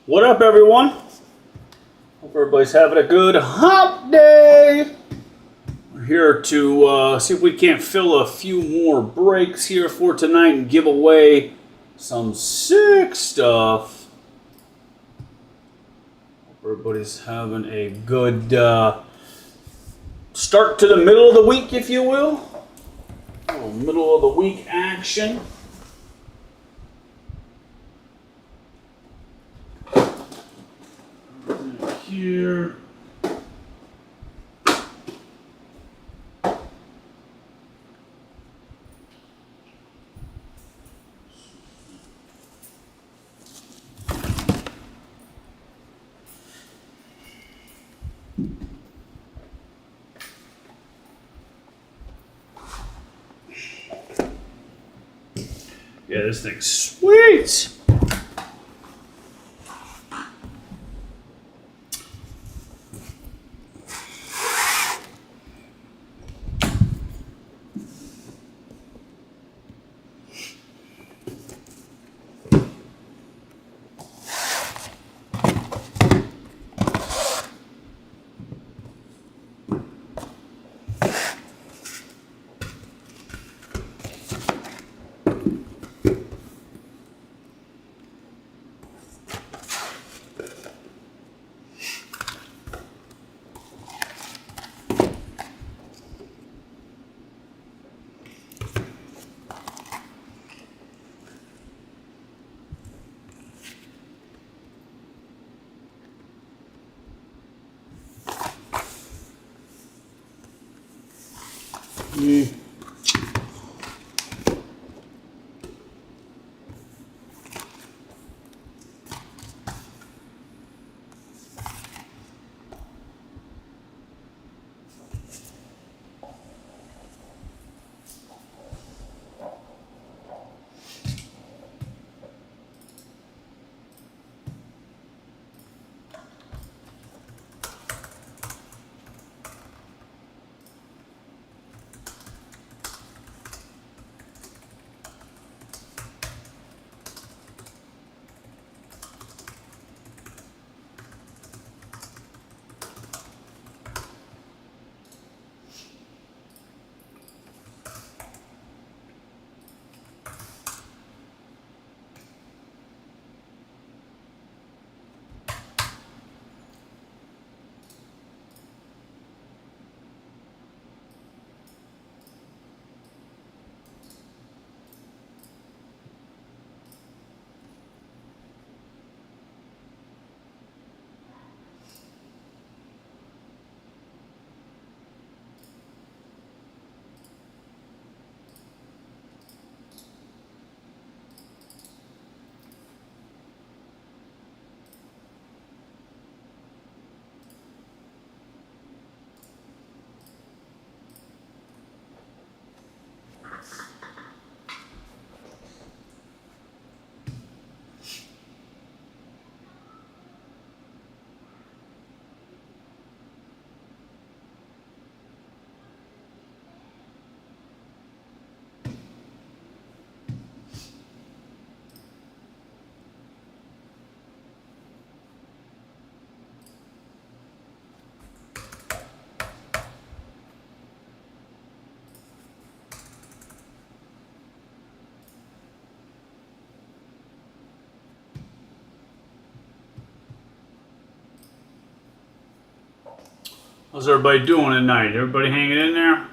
What up, everyone? Hope everybody's having a good hump day. We're here to see if we can't fill a few more breaks here for tonight and give away some sick stuff. Hope everybody's having a good start to the middle of the week, if you will. A little middle of the week action. Here. Yeah, this thing's sweet. How's everybody doing tonight? Everybody hanging in there?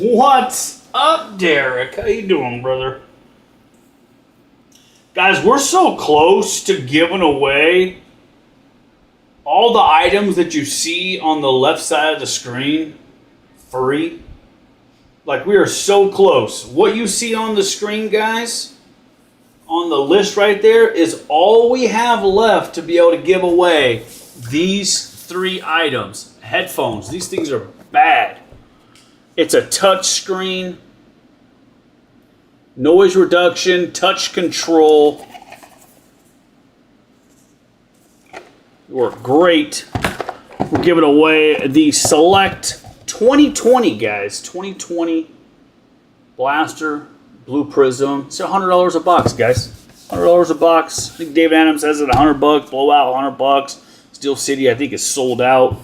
What's up, Derek? How you doing, brother? Guys, we're so close to giving away all the items that you see on the left side of the screen free. Like, we are so close. What you see on the screen, guys, on the list right there, is all we have left to be able to give away these 3 items. Headphones. These things are bad. It's a touch screen, noise reduction, touch control. Work great. We're giving away the Select 2020, guys. 2020 Blaster Blue Prism. It's $100 a box, guys. $100 a box. I think David Adams has it $100. Blowout $100. Steel City, I think, is sold out.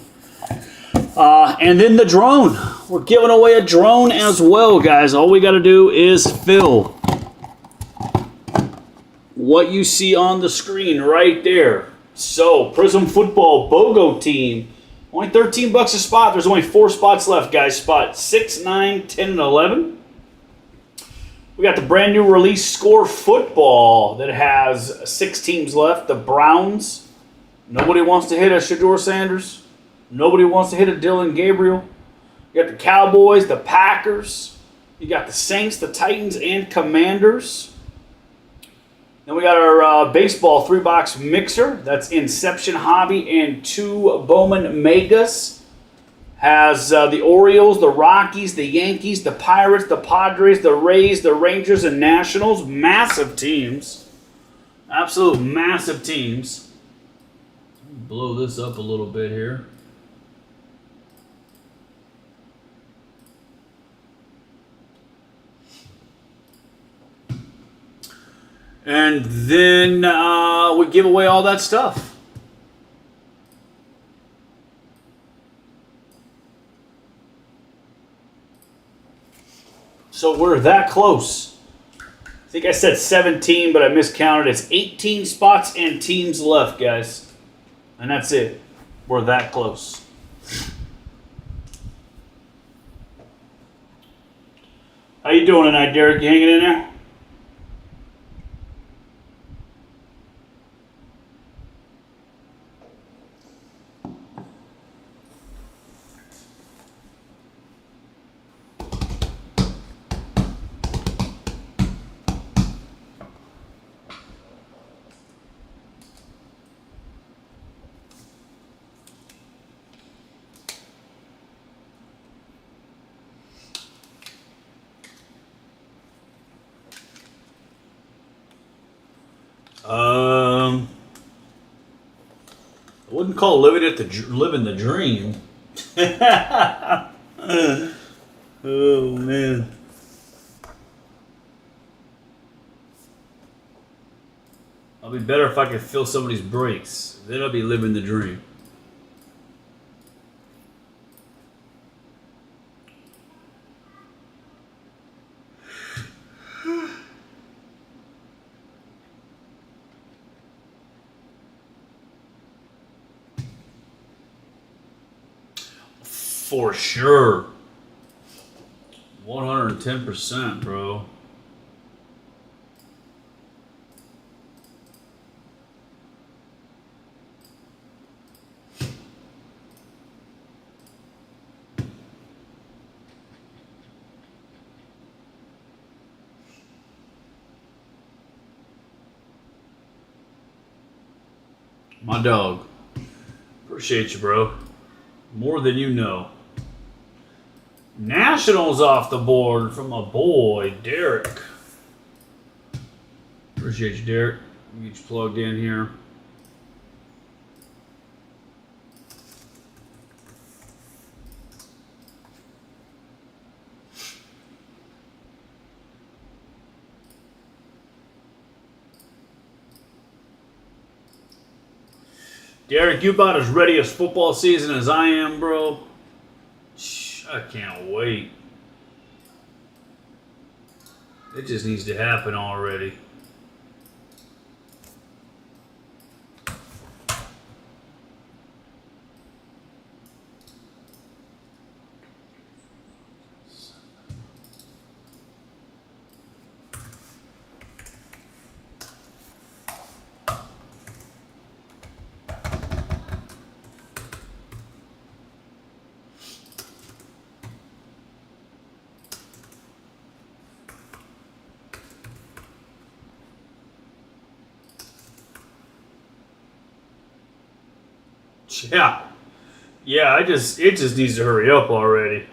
And then the drone. We're giving away a drone as well, guys. All we got to do is fill what you see on the screen right there. So, Prism Football BOGO team. Only $13 a spot. There's only 4 spots left, guys. Spot 6, 9, 10, and 11. We got the brand new release Score Football that has 6 teams left. The Browns. Nobody wants to hit a Shedeur Sanders. Nobody wants to hit a Dylan Gabriel. You got the Cowboys, the Packers. You got the Saints, the Titans, and Commanders. Then we got our baseball 3-box mixer. That's Inception Hobby and 2 Bowman Megas. Has the Orioles, the Rockies, the Yankees, the Pirates, the Padres, the Rays, the Rangers, and Nationals. Massive teams. Absolute massive teams. Blow this up a little bit here. And then we give away all that stuff. So we're that close. I think I said 17, but I miscounted. It's 18 spots and teams left, guys. And that's it. We're that close. How you doing tonight, Derek? You hanging in there? I wouldn't call living the dream. Oh man. I'll be better if I could fill somebody's brakes. Then I'll be living the dream. For sure. 110%, bro. My dog. Appreciate you, bro. More than you know. Nationals off the board from my boy, Derek. Appreciate you, Derek. Get you plugged in here. Derek, you about as ready as football season as I am, bro. I can't wait. It just needs to happen already. Yeah. Yeah, it just needs to hurry up already.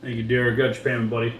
Thank you, Derek. Got your payment, buddy.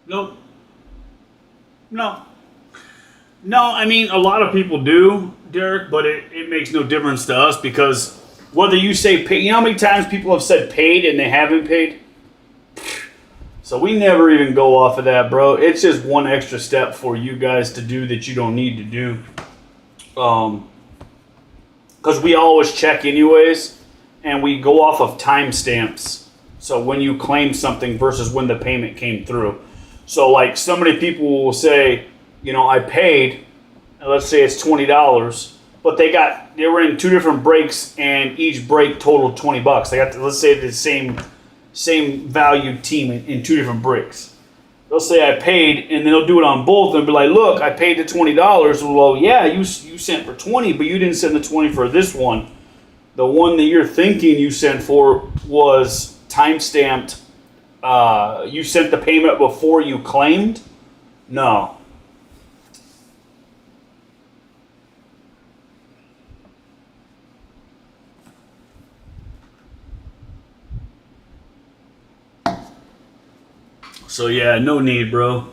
Nope. No. No, I mean, a lot of people do, Derek, but it makes no difference to us because whether you say pay, you know how many times people have said paid and they haven't paid? So we never even go off of that, bro. It's just one extra step for you guys to do that you don't need to do. Because we always check anyways, and we go off of timestamps. So when you claim something versus when the payment came through. So like so many people will say, you know, I paid, and let's say it's $20, but they were in two different breaks, and each break totaled $20. They got let's say the same valued team in two different breaks. They'll say I paid, and then they'll do it on both, and be like, look, I paid the $20. Well, yeah, you sent for 20, but you didn't send the 20 for this one. The one that you're thinking you sent for was time-stamped. You sent the payment before you claimed? No. So yeah, no need, bro.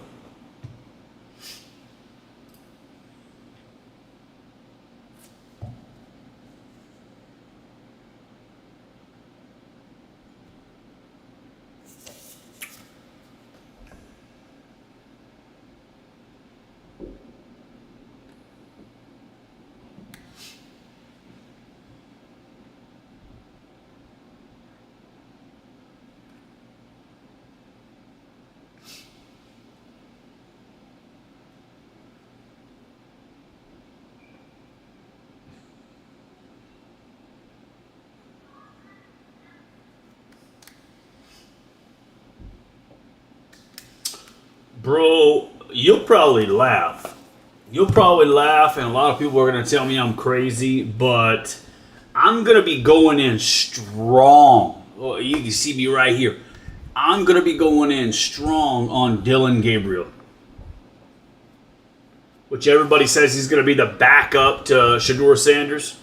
Bro, you'll probably laugh. You'll probably laugh, and a lot of people are going to tell me I'm crazy, but I'm going to be going in strong. Oh, you can see me right here. I'm going to be going in strong on Dillon Gabriel, which everybody says he's going to be the backup to Shedeur Sanders.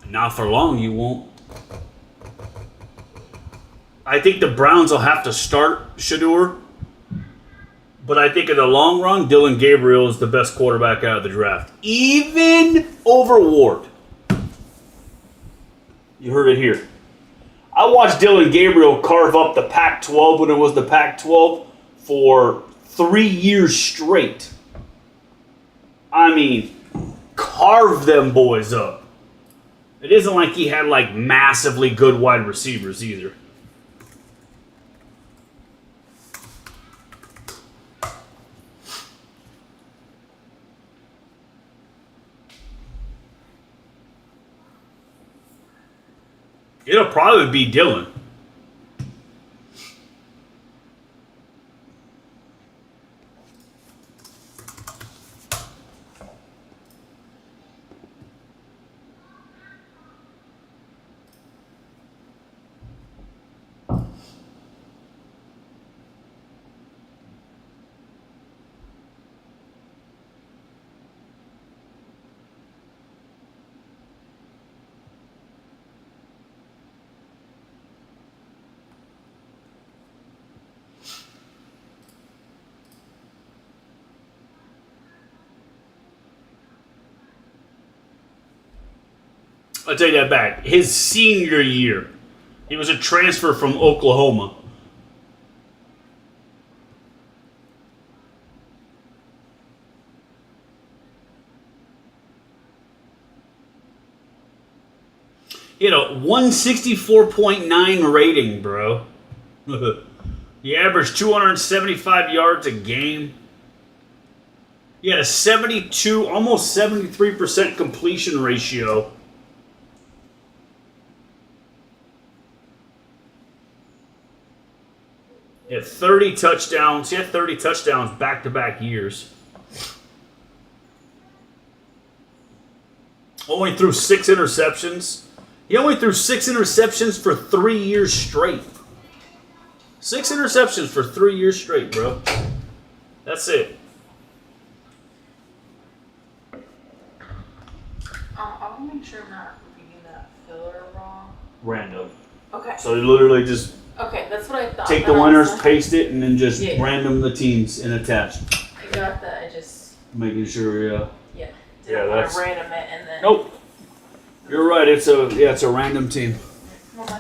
Not for long, you won't. I think the Browns will have to start Shedeur, but I think in the long run, Dillon Gabriel is the best quarterback out of the draft, even over Ward. You heard it here. I watched Dillon Gabriel carve up the Pac-12 when it was the Pac-12 for 3 years straight. I mean, carved them boys up. It isn't like he had like massively good wide receivers either. It'll probably be Dylan. I'll take that back. His senior year, he was a transfer from Oklahoma. He had a 164.9 rating, bro. He averaged 275 yards a game. He had a 72, almost 73% completion ratio. He had 30 touchdowns. He had 30 touchdowns back-to-back years. Only threw 6 interceptions. He only threw 6 interceptions for 3 years straight. 6 interceptions for 3 years straight, bro. That's it. I want to make sure I'm not reading that filler wrong. Random. Okay. So you literally just Okay, that's what I thought. take the winners, paste it, and then just random the teams and attach. I got that. I just Making sure, didn't want that's- to random it and then. Nope. You're right. It's a random team. Okay.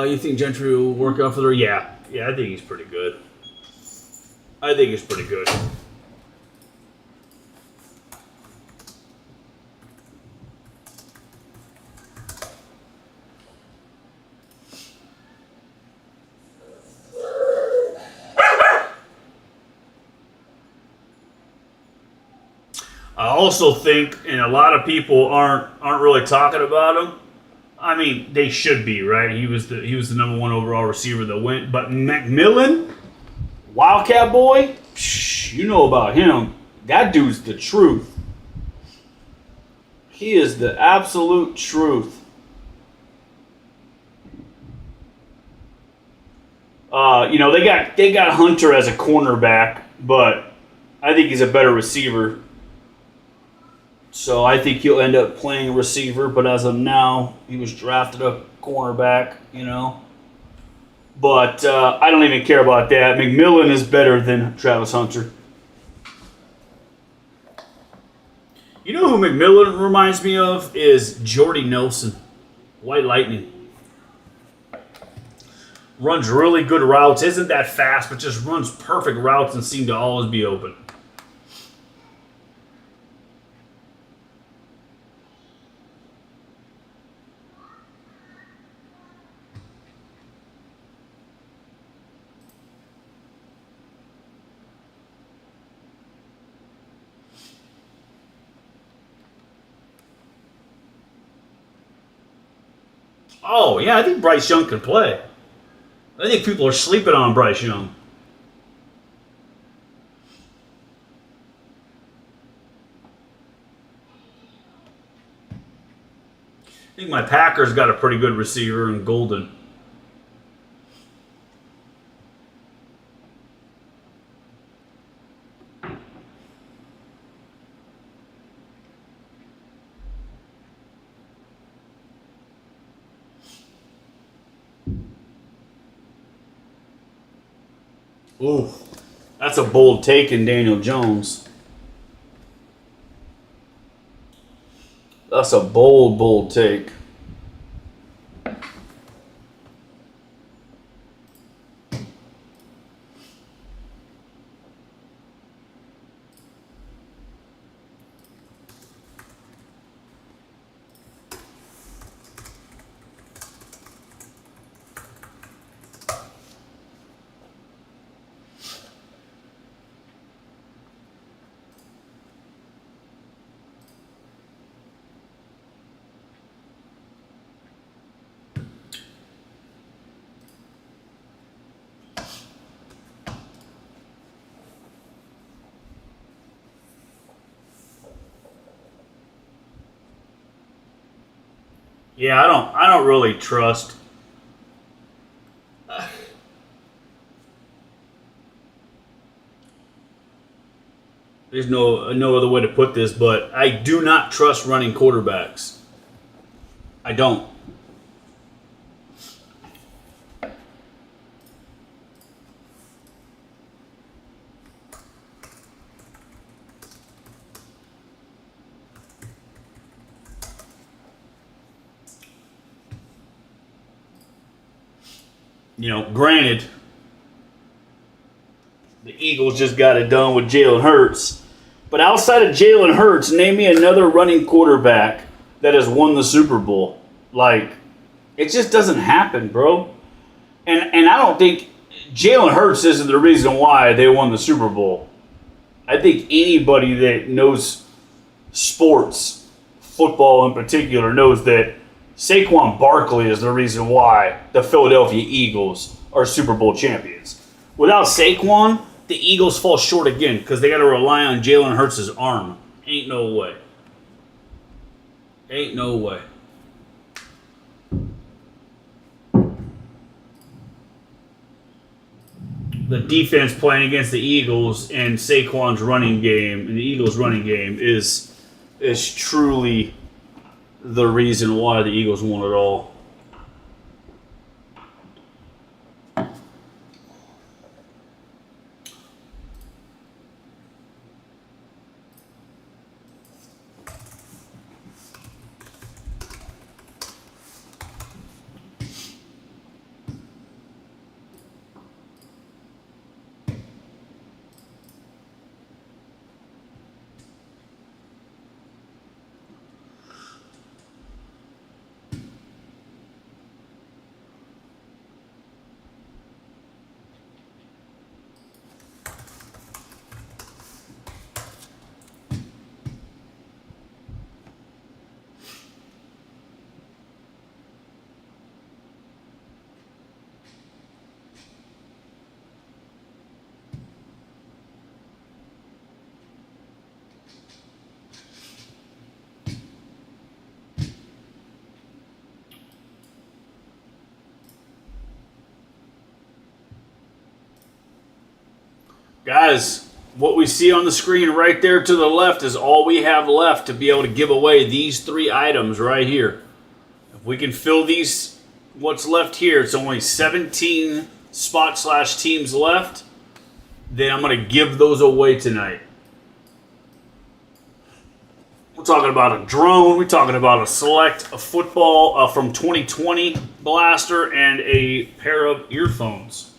You think Gentry will work out for the? Yeah, I think he's pretty good. I think he's pretty good. I also think, and a lot of people aren't really talking about him. I mean, they should be, right? He was the number 1 overall receiver that went. But McMillan, Wildcat boy, you know about him. That dude's the truth. He is the absolute truth. They got Hunter as a cornerback, but I think he's a better receiver. So I think he'll end up playing receiver, but as of now, he was drafted a cornerback, But I don't even care about that. McMillan is better than Travis Hunter. You know who McMillan reminds me of is Jordy Nelson, White Lightning. Runs really good routes, isn't that fast, but just runs perfect routes and seems to always be open. Oh, yeah, I think Bryce Young can play. I think people are sleeping on Bryce Young. I think my Packers got a pretty good receiver in Golden. Ooh, that's a bold take in Daniel Jones. That's a bold take. Yeah, I don't really trust. There's no other way to put this, but I do not trust running quarterbacks. I don't. You know, granted, the Eagles just got it done with Jalen Hurts. But outside of Jalen Hurts, name me another running quarterback that has won the Super Bowl. Like, it just doesn't happen, bro. And I don't think Jalen Hurts isn't the reason why they won the Super Bowl. I think anybody that knows sports, football in particular, knows that Saquon Barkley is the reason why the Philadelphia Eagles are Super Bowl champions. Without Saquon, the Eagles fall short again because they got to rely on Jalen Hurts' arm. Ain't no way. Ain't no way. The defense playing against the Eagles and Saquon's running game and the Eagles' running game is truly the reason why the Eagles won it all. Guys, what we see on the screen right there to the left is all we have left to be able to give away these 3 items right here. If we can fill these, what's left here, it's only 17 spot/teams left, then I'm going to give those away tonight. We're talking about a drone, we're talking about a football from 2020 blaster, and a pair of earphones.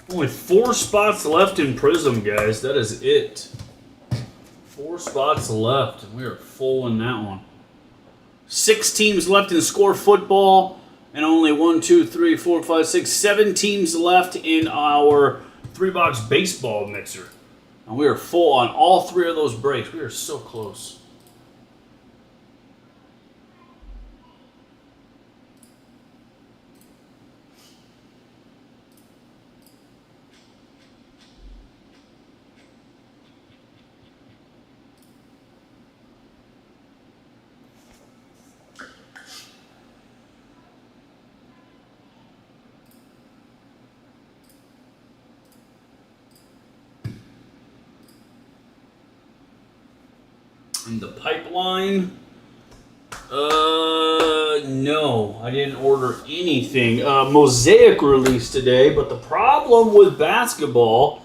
Only 4 spots left in Prism, guys. That is it. 4 spots left. We are full in that one. 6 teams left in Score Football, and only 1, 2, 3, 4, 5, 6, 7 teams left in our 3-box baseball mixer. And we are full on all 3 of those breaks. We are so close. In the pipeline, no, I didn't order anything. Mosaic released today, but the problem with basketball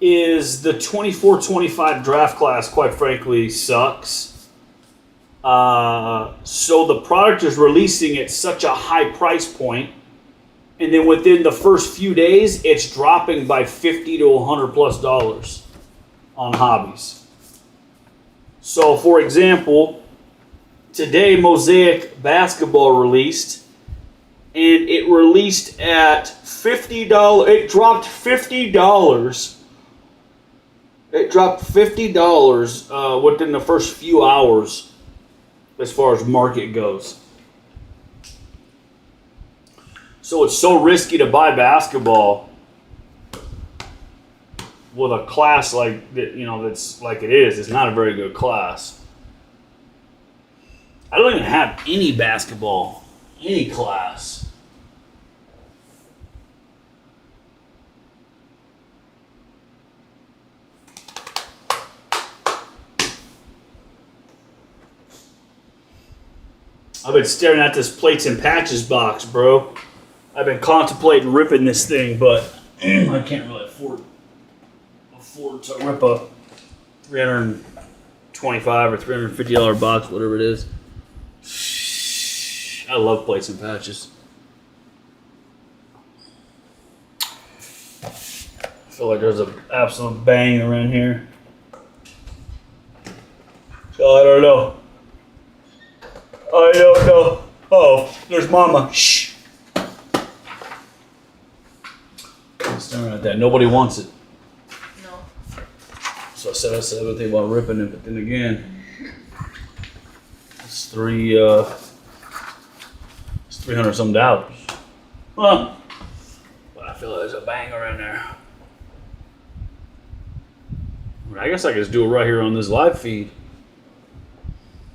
is the 24-25 draft class, quite frankly, sucks. So the product is releasing at such a high price point, and then within the first few days, it's dropping by $50 to $100+ on hobbies. So, for example, today Mosaic Basketball released, and it released at $50. It dropped $50. It dropped $50 within the first few hours as far as market goes. So it's so risky to buy basketball with a class like that, that's like it is. It's not a very good class. I don't even have any basketball, any class. I've been staring at this plates and patches box, bro. I've been contemplating ripping this thing, but I can't really afford to rip a $325 or $350 box, whatever it is. I love plates and patches. I feel like there's an absolute bang around here. So I don't know. Oh, there's Mama. Shh. I'm staring at that. Nobody wants it. So I said I don't think about ripping it, but then again, it's $300 some. Well, but I feel like there's a bang around there. I guess I can just do it right here on this live feed.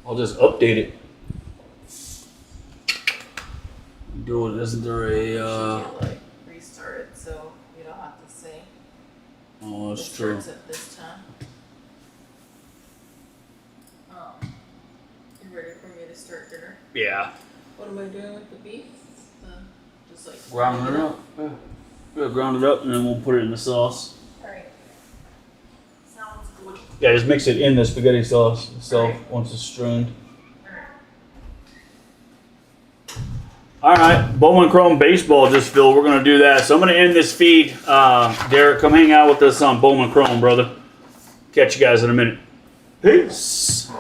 I'll just update it. Do it. Isn't there a? Restart it so you don't have to say. Oh, that's it true. starts at this time. You ready for me to start dinner? Yeah. What am I doing with the beef? Just like Ground it up. Yeah. We'll ground it up and then we'll put it in the sauce. Alright. Sounds good. Yeah, just mix it in the spaghetti sauce itself Right. once it's strained. Alright. Alright, Bowman Chrome Baseball just filled. We're going to do that. So I'm going to end this feed. Derek, come hang out with us on Bowman Chrome, brother. Catch you guys in a minute. Peace.